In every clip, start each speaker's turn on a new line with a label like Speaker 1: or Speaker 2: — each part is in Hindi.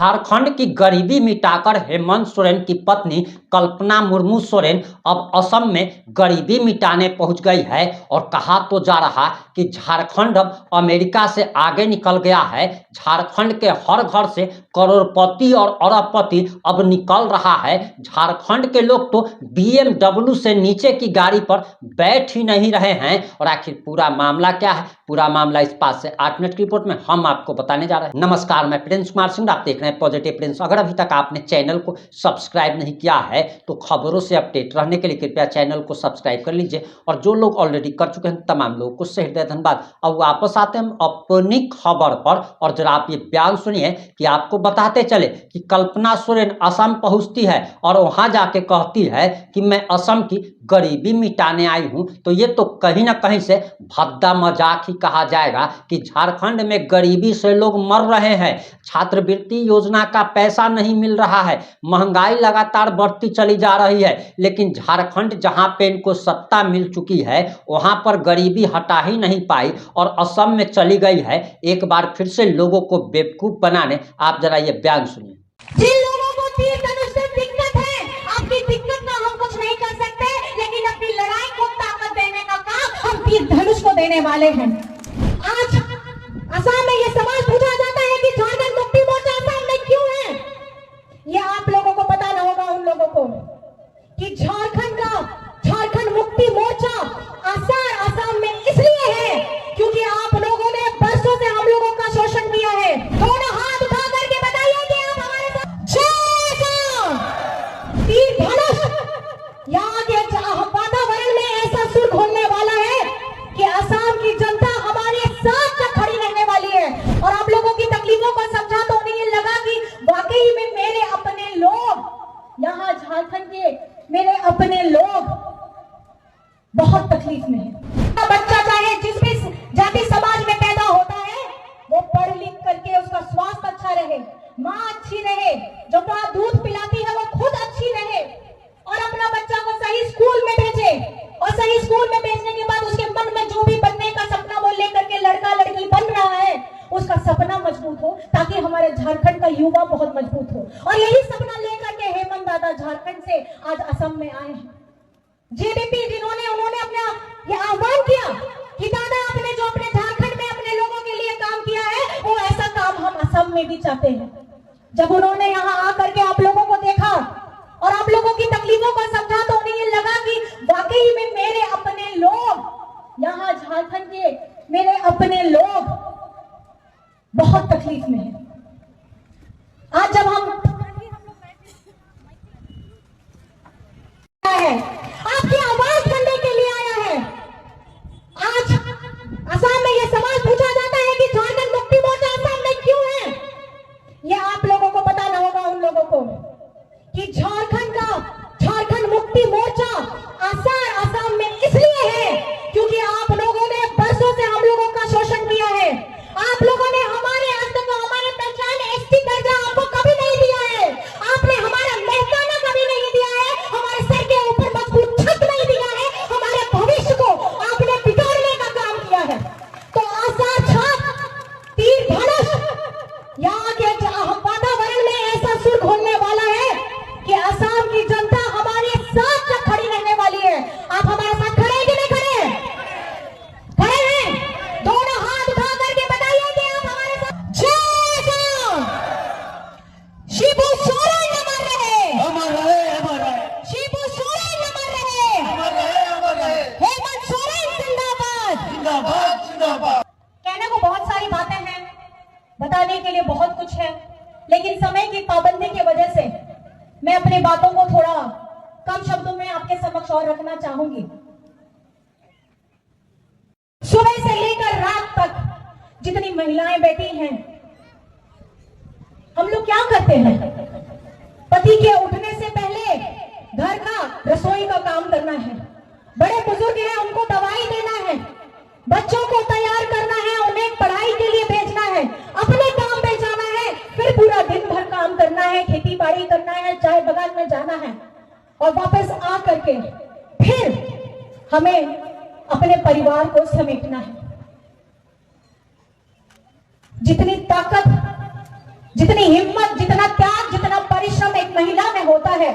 Speaker 1: झारखंड की गरीबी मिटाकर हेमंत सोरेन की पत्नी कल्पना मुर्मू सोरेन अब असम में गरीबी मिटाने पहुंच गई है और कहा तो जा रहा कि झारखंड अब अमेरिका से आगे निकल गया है। झारखंड के हर घर से करोड़पति और अरबपति अब निकल रहा है। झारखंड के लोग तो BMW से नीचे की गाड़ी पर बैठ ही नहीं रहे हैं। और आखिर पूरा मामला क्या है, पूरा मामला इस पास से 8 मिनट की रिपोर्ट में हम आपको बताने जा रहे हैं। नमस्कार, मैं प्रिंस कुमार सिंह, आप देख रहे हैं पॉजिटिव प्रिंस। अगर अभी तक आपने चैनल को सब्सक्राइब नहीं किया है तो खबरों से अपडेट रहने के लिए कृपया चैनल को सब्सक्राइब कर लीजिए। और जो लोग ऑलरेडी कर चुके हैं तमाम लोगों को हृदय धन्यवाद। अब वापस आते हैं हम अपनी खबर पर और जरा आप ये बयान सुनिए कि आपको बताते चले कि कल्पना सोरेन असम पहुंचती है और वहां जाके कहती है कि मैं असम की गरीबी मिटाने आई हूं। तो ये तो कहीं ना कहीं से भद्दा मजाक ही कहा जाएगा कि झारखंड में गरीबी से लोग मर रहे हैं, छात्रवृत्ति योजना का पैसा नहीं मिल रहा है, महंगाई लगातार बढ़ती चली जा रही है। लेकिन झारखंड जहां पे इनको सत्ता मिल चुकी है वहां पर गरीबी हटा ही नहीं पाई और असम में चली गई है एक बार फिर से लोगों को बेवकूफ बनाने। आप जरा ये बयान सुनिए।
Speaker 2: जिन लोगों को तीर धनुष से दिक्कत है, आपकी दिक्कत का हम कुछ नहीं कर सकते, लेकिन अपनी लड़ाई को ताकत देने का काम हम तीर धनुष को देने वाले हैं। आज असम में ये सवाल पूछा जाता है कि झारखंड मुक्ति मोर्चा असम में क्यों है। ये आप लोगों को पता ना होगा उन लोगों को कि झारखंड मुक्ति मोर्चा असम में इसलिए है क्योंकि आप लोगों ने बरसों से हम लोगों का शोषण किया है। दोनों हाथ उठा करके बताइए कि आप हमारे साथ तीर धनुष। यहाँ के वातावरण में ऐसा सुर घोलने वाला है कि असम की जनता हमारे साथ खड़ी रहने वाली है। और आप लोगों की तकलीफों को समझा तो उन्हें ये लगा कि वाकई में मेरे अपने लोग यहाँ झारखंड के मेरे अपने लोग बहुत तकलीफ में है। बच्चा चाहे जिस भी जाति समाज में पैदा होता है वो पढ़ लिख करके उसका स्वास्थ्य अच्छा रहे, माँ अच्छी रहे, जो माँ दूध पिलाती है वो खुद अच्छी रहे और अपना बच्चा को सही स्कूल में भेजे। और सही स्कूल में भेजने के बाद उसके मन में जो भी बनने का सपना वो लेकर के लड़का लड़की बन रहा है उसका सपना मजबूत हो, ताकि हमारे झारखंड का युवा बहुत मजबूत हो। और यही सपना लेकर के हेमंत दादा झारखंड से आज असम में आए हैं। जेडीपी उन्होंने अपना ये आह्वान किया कि दादा आपने जो अपने झारखंड में अपने लोगों के लिए काम किया है वो ऐसा काम हम असम में भी चाहते हैं। जब उन्होंने यहाँ आकर के आप लोगों को देखा और आप लोगों की तकलीफों को समझा तो उन्हें ये लगा कि वाकई में मेरे अपने लोग यहाँ झारखंड के मेरे अपने लोग बहुत तकलीफ में है। आज जब हम आपकी आवाज सुनने के लिए आया है। आज असम में यह सवाल पूछा जाता है कि झारखंड मुक्ति मोर्चा असम में क्यों है। यह आप लोगों को पता ना होगा उन लोगों को कि झारखंड मुक्ति मोर्चा असम में इसलिए है क्योंकि आप लोगों ने बरसों से हम लोगों का शोषण किया है। आप लोगों ने हमारे अस्तित्व हमारे पहचान एसटी दर्जा आपको कभी नहीं दिया है। आपने हमारा महकाना कभी नहीं दिया है, हमारे सर के ऊपर मजबूत छत नहीं दिया है, हमारे भविष्य को आपने बिगाड़ने का काम किया है। तो आसार छाप तीर धनुष यहाँ के वातावरण में ऐसा सुर घोलने वाला है कि असम की जनता हमारे साथ खड़ी रहने वाली है। आप हमारे साथ खड़े हैं कि नहीं खड़े हैं? खड़े हैं? दोनों हाथ उठा करके बताइए कि आप हमारे साथ। जय श्री शिबू सोरेन अमर रहे, शिबू सोरेन अमर रहे, हेमंत सोरेन जिंदाबाद। कहने को बहुत सारी बातें हैं, बताने के लिए बहुत कुछ है, लेकिन समय की पाबंदी की वजह से मैं अपनी बातों को थोड़ा कम शब्दों में आपके समक्ष और रखना चाहूंगी। सुबह से लेकर रात तक जितनी महिलाएं बैठी हैं, हम लोग क्या करते हैं? पति के उठने से पहले घर का रसोई का काम करना है, बड़े बुजुर्ग हैं उनको दवाई देना है, बच्चों को तैयार करना है, उन्हें पढ़ाई के लिए भेजना है, अपने काम पे जाना है, फिर पूरा दिन भर काम करना है, खेती बाड़ी करना है, चाय बागान में जाना है और वापस आ करके फिर हमें अपने परिवार को समेटना है। जितनी ताकत जितनी हिम्मत, जितना त्याग, जितना परिश्रम एक महिला में होता है,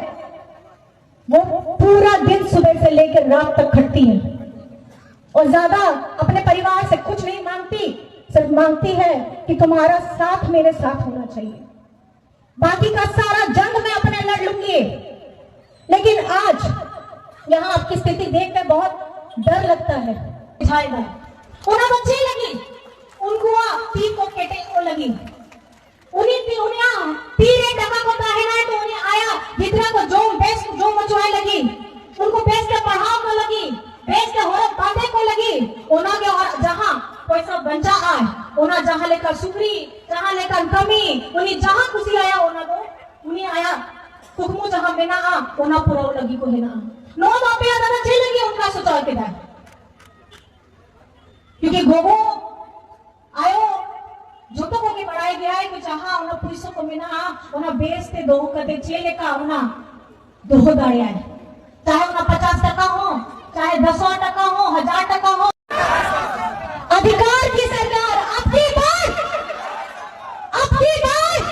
Speaker 2: वो पूरा दिन सुबह से लेकर रात तक खटती है और ज्यादा अपने परिवार से कुछ नहीं मांगती, सिर्फ मांगती है कि तुम्हारा साथ मेरे साथ होना चाहिए, बाकी का सारा जंग मैं अपने लड़ लूंगी। लेकिन आज यहाँ आपकी स्थिति देखकर बहुत डर लगता है। उन्हें बच्चे लगी, उनको तीर को केटे को लगी, उन्हीं तीरे टका को ताहे ना तो उन्हें आया जितना को जोम बेस जो मचवाए लगी, उनको बेस के पढ़ाव को लगी, बेस के होरत बांधे को लगी, उन्हें के और जहां पैसा बंचा आए, उन्हें जहां लेकर सुखरी, जहां लेकर कमी, उन्हें जहां खुशी आया उन्हें आया कुकमू जहां बिना आ उन्हें पुराव लगी को लेना नो बापे दादा छे लगी उनका सोचा के दाए, क्योंकि गोगो आयो जो तो को की बढ़ाई गया है कि जहां उन्हें पुलिसों को बिना उन्हें बेचते दो कदे चेले का उन्हें दो दाया है, चाहे उन्हें 50% हो, चाहे 10% हो, 1000% हो। अधिकार की सरकार आपकी बात, आपकी बात,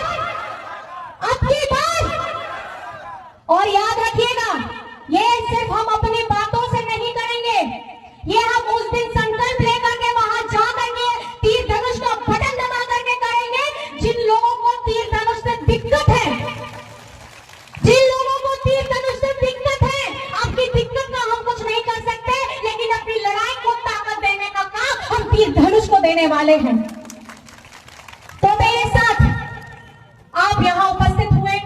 Speaker 2: आपकी बात। और याद रखिएगा, ये सिर्फ हम अपनी बातों से नहीं करेंगे, ये हम उस दिन संकल्प लेकर के वहां जा करके तीर धनुष का बटन दबा करके करेंगे। जिन लोगों को तीर धनुष से दिक्कत है, जिन लोगों को तीर धनुष से दिक्कत है, आपकी दिक्कत का हम कुछ नहीं कर सकते, लेकिन अपनी लड़ाई को ताकत देने का काम हम तीर धनुष को देने वाले हैं। तो मेरे साथ आप यहाँ उपस्थित हुए,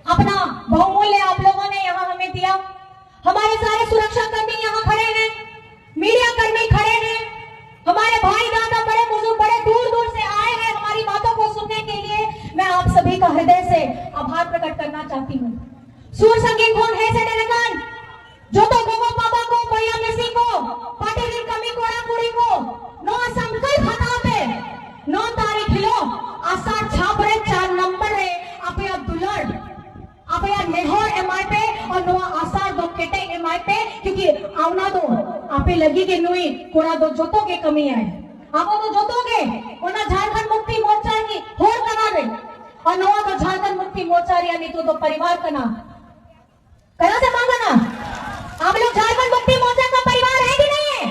Speaker 2: अपना बहुमूल्य आप लोगों ने यहाँ हमें दिया। हमारे सारे सुरक्षा कर्मी यहाँ खड़े हैं, मीडिया कर्मी खड़े हैं, हमारे भाई दादा बड़े बुजुर्ग बड़े दूर दूर से आए हैं हमारी बातों को सुनने के लिए। मैं आप सभी का हृदय से आभार प्रकट करना चाहती हूँ। सूर संगीन कौन है से डरकान जो तो गोगो बाबा को, भैया मेसी को, पाटिल कमी कोड़ा कुड़ी को नो संकल्प हता पे 9 तारीख लो आसार छापरे 4 नंबर है आपे दुलड़ आप यार नेहोर एमआई पे और नो आसार दो केटे एमआई पे, क्योंकि आवना दो आपे लगी के नुई कोड़ा दो जोतो के कमी आए आपो तो जोतो के ओना झारखंड मुक्ति मोर्चा की होर करा दे और नवा तो झारखंड मुक्ति मोर्चा यानी तो परिवार का नाम करा से मांगा ना। आप लोग झारखंड मुक्ति मोर्चा का परिवार है कि नहीं है?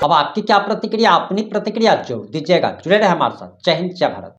Speaker 1: अब आपकी क्या प्रतिक्रिया, अपनी प्रतिक्रिया जोड़ दीजिएगा। जुड़े रहे हमारे साथ। जय हिंद, जय भारत।